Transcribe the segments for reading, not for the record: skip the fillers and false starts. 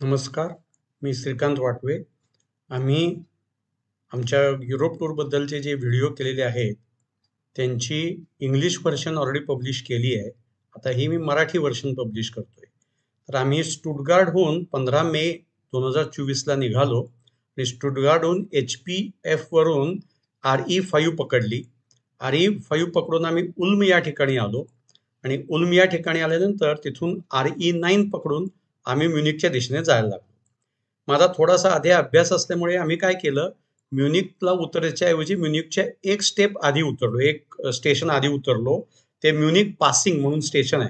नमस्कार, मी श्रीकांत वाटवे. आम्ही आमच्या युरोप टूरबद्दलचे जे व्हिडिओ केलेले आहेत, त्यांची इंग्लिश व्हर्शन ऑलरेडी पब्लिश केली आहे. आता ही मी मराठी व्हर्शन पब्लिश करतोय. तर आम्ही स्टुटगार्टहून 15 मे 2024ला निघालो आणि स्टुटगार्टहून HP-F वरून RE5 पकडली. RE5 पकडून आम्ही उल्म या ठिकाणी आलो आणि उल्म या ठिकाणी आल्यानंतर तिथून RE9 पकडून आम्ही म्युनिकच्या दिशेने जायला लागलो. माझा थोडासा आधी अभ्यास असल्यामुळे आम्ही काय केलं, म्युनिकला उतरायच्या ऐवजी म्युनिकच्या एक स्टेप आधी उतरलो, एक स्टेशन आधी उतरलो. ते म्युनिक पासिंग म्हणून स्टेशन आहे,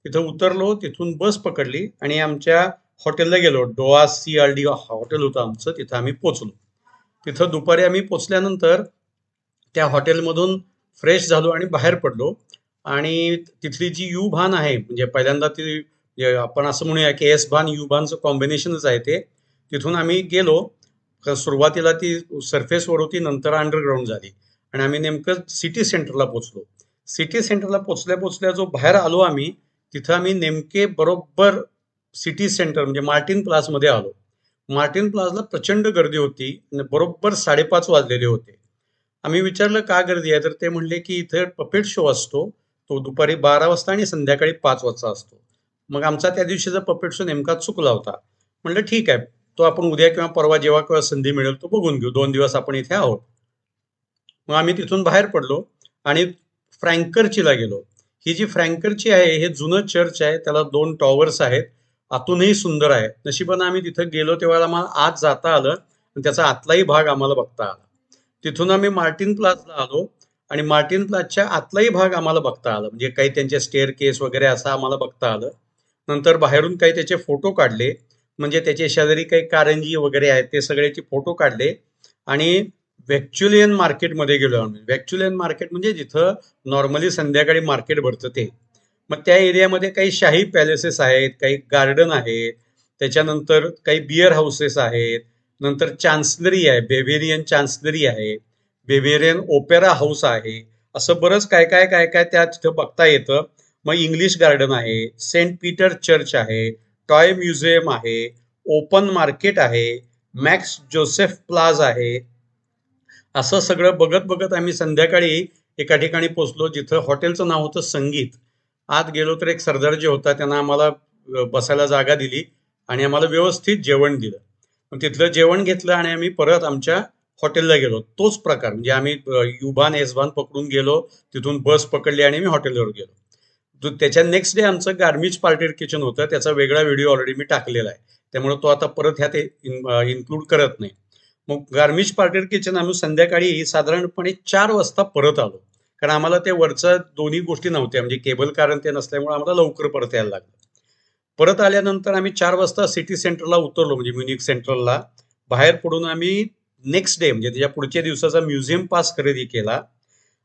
तिथं उतरलो. तिथून बस पकडली आणि आमच्या हॉटेलला गेलो. डोआ CRD हॉटेल होतं आमचं, तिथं आम्ही पोचलो. तिथं दुपारी आम्ही पोचल्यानंतर त्या हॉटेलमधून फ्रेश झालो आणि बाहेर पडलो. आणि तिथली जी यू भान आहे, म्हणजे पहिल्यांदा ती आपण असं म्हणूया की एस भान यू भानचं कॉम्बिनेशनच आहे ते. तिथून आम्ही गेलो. सुरुवातीला ती सरफेसवर होती, नंतर अंडरग्राऊंड झाली आणि आम्ही नेमकं सिटी सेंटरला पोचलो. सिटी सेंटरला पोचल्या पोचल्या जो बाहेर आलो आम्ही, तिथं आम्ही नेमके बरोबर सिटी सेंटर म्हणजे मार्टिन प्लाझमध्ये आलो. मार्टिन प्लाझला प्रचंड गर्दी होती आणि बरोबर 5:30 वाजलेले होते. आम्ही विचारलं का गर्दी आहे, तर ते म्हणले की इथे पपेट शो असतो, तो दुपारी 12 वाजता आणि संध्याकाळी 5 वाजता असतो. मग आमचा त्या दिवशीचा पपेट शो नेमका चुकला होता. म्हणलं ठीक आहे, तो आपण उद्या किंवा परवा जेव्हा केव्हा संधी मिळेल तो बघून घेऊ, 2 दिवस आपण इथे आहोत. मग आम्ही तिथून बाहेर पडलो आणि फ्रँकरचीला गेलो. ही जी फ्रँकरची आहे हे जुनं चर्च आहे, त्याला 2 टॉवर्स आहेत, आतूनही सुंदर आहे. नशिबानं आम्ही तिथं गेलो तेव्हा आम्हाला आत जाता आलं आणि त्याचा आतलाही भाग आम्हाला बघता आला. तिथून आम्ही मार्टिन प्लाझला आलो आणि मार्टिन प्लाझच्या आतलाही भाग आम्हाला बघता आला, म्हणजे काही त्यांचे स्टेअर केस वगैरे असं आम्हाला बघता आलं. नंतर बाहेरून काही त्याचे फोटो काढले, म्हणजे त्याचे शेजारी काही कारंजी वगैरे आहेत ते सगळ्याचे फोटो काढले. आणि व्हॅक्च्युलियन मार्केटमध्ये गेलो आम्ही. व्हॅक्च्युलियन मार्केट म्हणजे जिथं नॉर्मली संध्याकाळी मार्केट भरतं ते. मग त्या एरियामध्ये काही शाही पॅलेसेस आहेत, काही गार्डन आहेत, त्याच्यानंतर काही बियर हाऊसेस आहेत, नंतर चान्सलरी आहे, बेव्हेरियन चान्सलरी आहे, बेव्हेरियन ओपेरा हाऊस आहे, असं बरंच काय काय काय काय त्या तिथं बघता येतं. मग इंग्लिश गार्डन आहे, सेंट पीटर चर्च आहे, टॉय म्युझियम आहे, ओपन मार्केट आहे, मॅक्स जोसेफ प्लाझ आहे. असं सगळं बघत बघत आम्ही संध्याकाळी एका ठिकाणी पोचलो, जिथं हॉटेलचं नाव होतं संगीत. आत गेलो तर एक सरदार जे होता त्यांना आम्हाला बसायला जागा दिली आणि आम्हाला व्यवस्थित जेवण दिलं. मग तिथलं जेवण घेतलं आणि आम्ही परत आमच्या हॉटेलला गेलो. तोच प्रकार म्हणजे आम्ही युभान एसभान पकडून गेलो, तिथून बस पकडली आणि मी हॉटेलवर गेलो. त्याच्या नेक्स्ट डे आमचं गार्मिज पार्टी किचन होतं, त्याचा वेगळा व्हिडिओ ऑलरेडी मी टाकलेला आहे, त्यामुळे तो आता परत ह्यात इन्क्लूड करत नाही. मग गार्मिज पार्टी किचन आम्ही संध्याकाळी साधारणपणे 4 वाजता परत आलो, कारण आम्हाला ते वरचं दोन्ही गोष्टी नव्हत्या, म्हणजे केबल कार ते नसल्यामुळे आम्हाला लवकर परत यायला लागलं. परत आल्यानंतर आम्ही 4 वाजता सिटी सेंटरला उतरलो, म्हणजे म्युनिक सेंट्रलला. बाहेर पडून आम्ही नेक्स्ट डे म्हणजे त्याच्या पुढच्या दिवसाचा म्युझियम पास खरेदी केला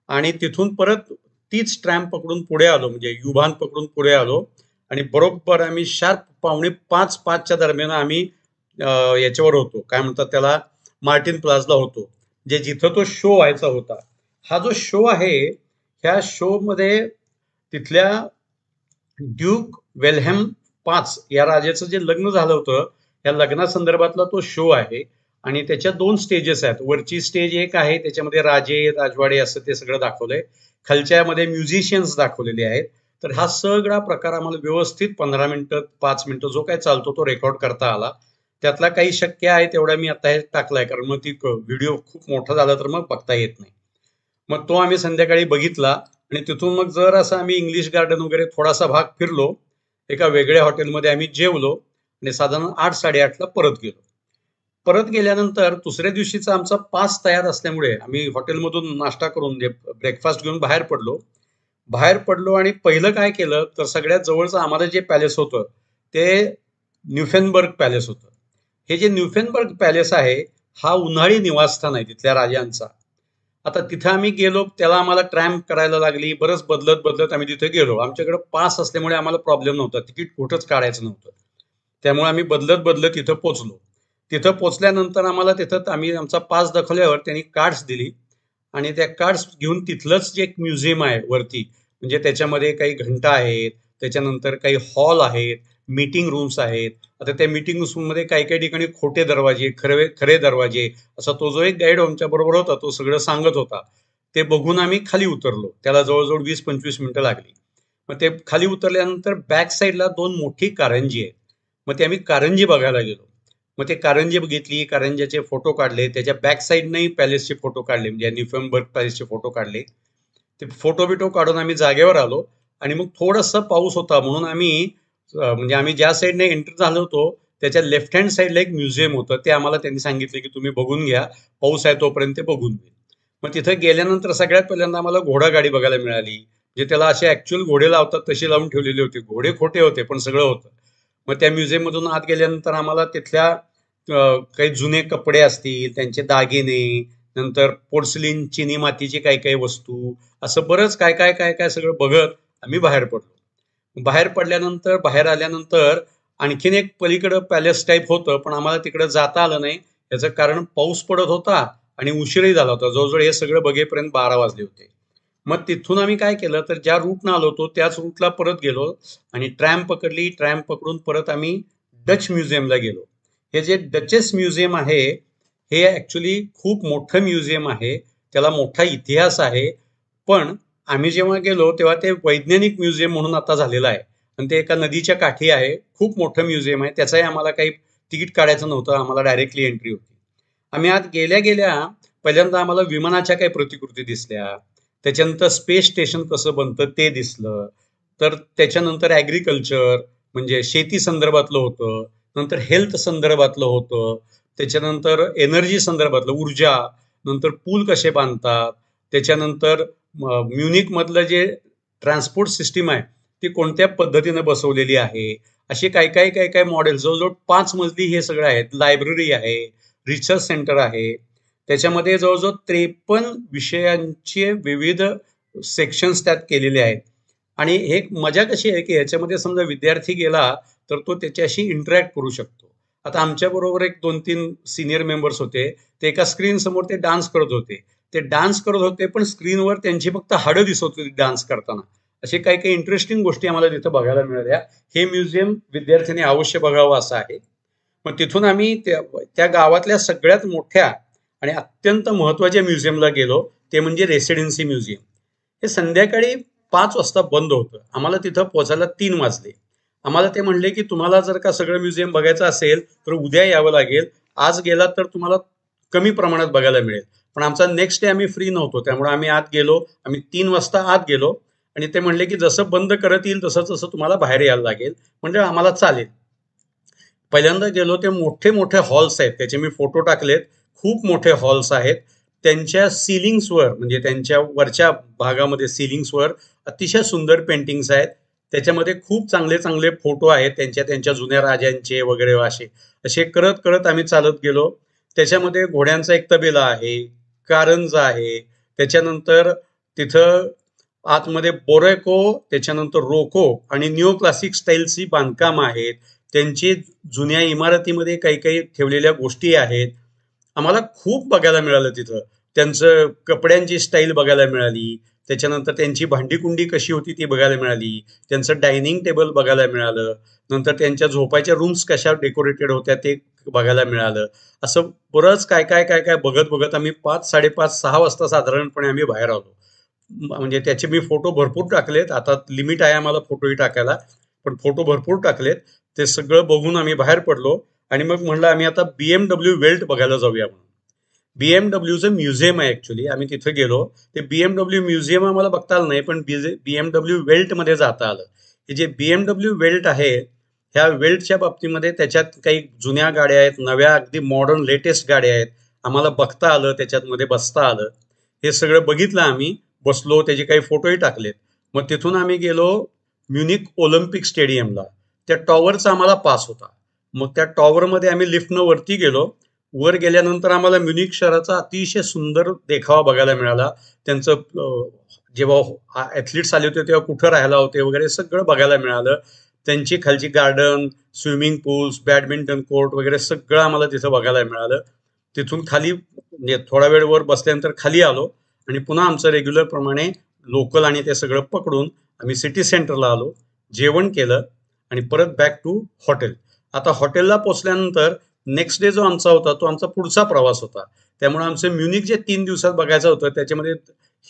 आणि तिथून परत तीच ट्रॅम पकडून पुढे आलो, म्हणजे युभान पकडून पुढे आलो. आणि बरोबर आम्ही शार्प 4:45-5च्या दरम्यान आम्ही याच्यावर होतो, काय म्हणतात त्याला, मार्टिन प्लाझला होतो, जे जिथं तो शो व्हायचा होता. हा जो शो आहे, ह्या शो मध्ये तिथल्या ड्यूक वेल्हेम 5 या राजाचं जे लग्न झालं होतं, या लग्नासंदर्भातला तो शो आहे. आणि त्याच्या 2 स्टेजेस आहेत. वरची स्टेज एक आहे, त्याच्यामध्ये राजे राजवाडे असं ते सगळं दाखवलंय. खालच्यामध्ये म्युझिशियन्स दाखवलेले आहेत. तर हा सगळा प्रकार आम्हाला व्यवस्थित 15 मिनिटं 5 मिनिटं जो काय चालतो तो रेकॉर्ड करता आला. त्यातला काही शक्य आहे तेवढा मी आता हे टाकलाय, कारण मग ती व्हिडिओ खूप मोठा झाला तर मग बघता येत नाही. मग तो आम्ही संध्याकाळी बघितला आणि तिथून मग जर असं आम्ही इंग्लिश गार्डन वगैरे थोडासा भाग फिरलो. एका वेगळ्या हॉटेलमध्ये आम्ही जेवलो आणि साधारण 8-8:30ला परत गेलो. परत गेल्यानंतर दुसऱ्या दिवशीचा आमचा पास तयार असल्यामुळे आम्ही हॉटेलमधून नाश्ता करून ब्रेकफास्ट घेऊन बाहेर पडलो आणि पहिलं काय केलं तर सगळ्यात जवळचं आम्हाला जे पॅलेस होतं ते न्यूफेनबर्ग पॅलेस होतं. हे जे न्यूफेनबर्ग पॅलेस आहे, हा उन्हाळी निवासस्थान आहे तिथल्या राजांचा. आता तिथे आम्ही गेलो, त्याला आम्हाला ट्रॅम्प करायला लागली, बरंच बदलत बदलत आम्ही तिथे गेलो. आमच्याकडे पास असल्यामुळे आम्हाला प्रॉब्लेम नव्हता, तिकीट कुठंच काढायचं नव्हतं, त्यामुळे आम्ही बदलत बदलत तिथं पोचलो. तिथं पोचल्यानंतर आम्हाला तिथं आम्ही आमचा पास दाखवल्यावर त्यांनी कार्ड्स दिली आणि त्या कार्ड्स घेऊन तिथलंच जे एक म्युझियम आहे वरती, म्हणजे त्याच्यामध्ये काही घंटा आहेत, त्याच्यानंतर काही हॉल आहेत, मीटिंग रूम्स आहेत. आता त्या मीटिंग रूममध्ये काही काही ठिकाणी खोटे दरवाजे, खरे दरवाजे, असा तो जो एक गाईड आमच्या बरोबर होता तो सगळं सांगत होता. ते बघून आम्ही खाली उतरलो. त्याला जवळजवळ 20-25 मिनिटं लागली. मग ते खाली उतरल्यानंतर बॅक साईडला 2 मोठी कारंजी आहे. मग ते आम्ही कारंजी बघायला गेलो. मग ते कारंजी बघितली, कारंजाचे फोटो काढले, त्याच्या बॅक साईडनेही पॅलेसचे फोटो काढले, म्हणजे न्यूफेंबर्ग पॅलेसचे फोटो काढले. ते फोटो बिटो काढून आम्ही जागेवर आलो आणि मग थोडासा पाऊस होता म्हणून आम्ही म्हणजे आम्ही ज्या साईडने एंटर झालो होतो त्याच्या लेफ्ट हँड साईडला एक म्युझियम होतं. ते आम्हाला त्यांनी सांगितले की तुम्ही बघून घ्या, पाऊस आहे तोपर्यंत ते बघून घ्या. मग तिथं गेल्यानंतर सगळ्यात पहिल्यांदा आम्हाला घोडागाडी बघायला मिळाली. जे त्याला असे ऍक्च्युअल घोडे लावतात तसे लावून ठेवलेले होते. घोडे खोटे होते पण सगळं होतं. मग त्या म्युझियम मधून आत गेल्यानंतर आम्हाला तिथल्या काही जुने कपडे असतील, त्यांचे दागिने, नंतर पोर्सलिन, चिनी मातीची काही काही वस्तू, असं बरंच काय काय काय काय सगळं बघत आम्ही बाहेर पडलो. बाहेर पडल्यानंतर बाहेर आल्यानंतर आणखीन एक पलीकडं पॅलेस टाईप होतं पण आम्हाला तिकडे जाता आलं नाही. याचं कारण पाऊस पडत होता आणि उशीरही झाला होता. जवळजवळ हे सगळं बघेपर्यंत 12 वाजले होते. मग तिथून आम्ही काय केलं तर ज्या रूटनं आलो होतो त्याच रूटला परत गेलो आणि ट्रॅम पकडली. ट्रॅम पकडून परत आम्ही डच म्युझियमला गेलो. हे जे डचेस म्युझियम आहे हे ऍक्च्युली खूप मोठं म्युझियम आहे. त्याला मोठा इतिहास आहे. पण आम्ही जेव्हा गेलो तेव्हा ते वैज्ञानिक म्युझियम म्हणून आता झालेलं आहे आणि ते एका नदीच्या काठी आहे. खूप मोठं म्युझियम आहे. त्याचाही आम्हाला काही तिकीट काढायचं नव्हतं. आम्हाला डायरेक्टली एंट्री होती. आम्ही आत गेल्या गेल्या पहिल्यांदा आम्हाला विमानाच्या काही प्रतिकृती दिसल्या. त्याच्यानंतर स्पेस स्टेशन कसं बनतं ते दिसलं. तर त्याच्यानंतर ॲग्रिकल्चर म्हणजे शेती संदर्भातलं होतं. नंतर हेल्थ संदर्भातलं होतं. त्याच्यानंतर एनर्जी संदर्भातलं ऊर्जा, नंतर पूल कसे बांधतात, त्याच्यानंतर म्युनिक मधलं जे ट्रान्सपोर्ट सिस्टीम आहे ती कोणत्या पद्धतीने बसवलेली आहे, असे काय काय काय काय मॉडेल. जवळजवळ 5 मजली हे सगळं आहेत. लायब्ररी आहे, रिसर्च सेंटर आहे. त्याच्यामध्ये जवळजवळ 53 विषयांचे विविध सेक्शन्स त्यात केलेले आहेत. आणि एक मजा कशी आहे की ह्याच्यामध्ये समजा विद्यार्थी गेला तर तो त्याच्याशी इंटरॅक्ट करू शकतो. आता आमच्या बरोबर एक 2-3 सिनियर मेंबर्स होते. ते एका स्क्रीन समोर ते डान्स करत होते. ते डान्स करत होते पण स्क्रीनवर त्यांची फक्त हाडं दिसत होती डान्स करताना. असे काही काही इंटरेस्टिंग गोष्टी आम्हाला तिथं बघायला मिळाल्या. हे म्युझियम विद्यार्थ्यांनी अवश्य बघावं असं आहे. मग तिथून आम्ही त्या गावातल्या सगळ्यात मोठ्या आणि अत्यंत महत्वाच्या म्युझियमला गेलो. ते म्हणजे रेसिडेन्सी म्युझियम. हे संध्याकाळी 5 वाजता बंद होतं. आम्हाला तिथं पोहोचायला 3 वाजले. आम्हाला ते म्हणले की तुम्हाला जर का सगळं म्युझियम बघायचं असेल तर उद्या यावं लागेल. आज गेलात तर तुम्हाला कमी प्रमाणात बघायला मिळेल. पण आमचा नेक्स्ट डे आम्ही फ्री नव्हतो त्यामुळे आम्ही आत गेलो. आम्ही 3 वाजता आत गेलो आणि ते म्हणले की जसं बंद करत येईल तसं तसं तुम्हाला बाहेर यायला लागेल. म्हणजे आम्हाला चालेल. पहिल्यांदा गेलो ते मोठे मोठे हॉल्स आहेत. त्याचे मी फोटो टाकलेत. खूप मोठे हॉल्स आहेत. त्यांच्या सिलिंग्सवर म्हणजे त्यांच्या वरच्या भागामध्ये सिलिंग्सवर अतिशय सुंदर पेंटिंग्स आहेत. त्याच्यामध्ये खूप चांगले चांगले फोटो आहेत त्यांच्या त्यांच्या जुन्या राजांचे वगैरे. असे असे करत करत आम्ही चालत गेलो. त्याच्यामध्ये घोड्यांचा एक तबेला आहे, कारंजा आहे. त्याच्यानंतर तिथं आतमध्ये बोरेको, त्याच्यानंतर रोको आणि न्यू क्लासिक स्टाईलची बांधकाम आहेत. त्यांची जुन्या इमारतीमध्ये काही काही ठेवलेल्या गोष्टी आहेत. आम्हाला खूप बघायला मिळालं तिथं. त्यांचं कपड्यांची स्टाईल बघायला मिळाली. त्याच्यानंतर त्यांची भांडीकुंडी कशी होती ती बघायला मिळाली. त्यांचं डायनिंग टेबल बघायला मिळालं. नंतर त्यांच्या झोपायच्या रूम्स कशा डेकोरेटेड होत्या ते बघायला मिळालं. असं बरंच काय काय काय काय बघत बघत आम्ही 5, 5:30, 6 वाजता साधारणपणे आम्ही बाहेर आलो. म्हणजे त्याचे मी फोटो भरपूर टाकलेत. आता लिमिट आहे आम्हाला फोटोही टाकायला, पण फोटो भरपूर टाकलेत. ते सगळं बघून आम्ही बाहेर पडलो आणि मग म्हणलं आम्ही आता BMW वेल्ट बघायला जाऊया म्हणून. BMWचं म्युझियम आहे ऍक्च्युली. आम्ही तिथे गेलो. ते BMW म्युझियम आम्हाला बघता आलं नाही पण BMW वेल्ट मध्ये जाता आलं. हे जे BMW वेल्ट आहे ह्या वेल्टच्या बाबतीमध्ये त्याच्यात काही जुन्या गाड्या आहेत, नव्या अगदी मॉडर्न लेटेस्ट गाड्या आहेत. आम्हाला बघता आलं, त्याच्यात मध्ये बसता आलं. हे सगळं बघितलं आम्ही. बसलो, त्याचे काही फोटोही टाकलेत. मग तिथून आम्ही गेलो म्युनिक ऑलिम्पिक स्टेडियमला. त्या टॉवरचा आम्हाला पास होता. मग त्या टॉवरमध्ये आम्ही लिफ्टनं वरती गेलो. वर गेल्यानंतर आम्हाला म्युनिक शहराचा अतिशय सुंदर देखावा बघायला मिळाला. त्यांचं जेव्हा ॲथलीट्स आले होते तेव्हा कुठं राहायला होते वगैरे सगळं बघायला मिळालं. त्यांची खालची garden, swimming pools, badminton court वगैरे सगळं आम्हाला तिथं बघायला मिळालं. तिथून खाली म्हणजे थोडा वेळ वर बसल्यानंतर खाली आलो आणि पुन्हा आमचं रेग्युलर प्रमाणे लोकल आणि ते सगळं पकडून आम्ही सिटी सेंटरला आलो. जेवण केलं आणि परत बॅक टू हॉटेल. आता हॉटेलला पोहोचल्यानंतर नेक्स्ट डे जो आमचा होता तो आमचा पुढचा प्रवास होता. त्यामुळे आमचं म्युनिक जे 3 दिवसात बघायचं होतं त्याच्यामध्ये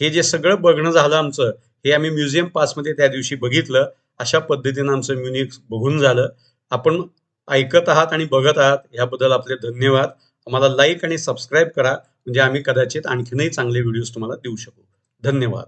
हे जे सगळं बघणं झालं आमचं, हे आम्ही म्युझियम पासमध्ये त्या दिवशी बघितलं. अशा पद्धतीनं आमचं म्युनिक बघून झालं. आपण ऐकत आहात आणि बघत आहात याबद्दल आपले धन्यवाद. आम्हाला लाईक आणि सबस्क्राईब करा, म्हणजे आम्ही कदाचित आणखीनही चांगले व्हिडिओज तुम्हाला देऊ शकू. धन्यवाद.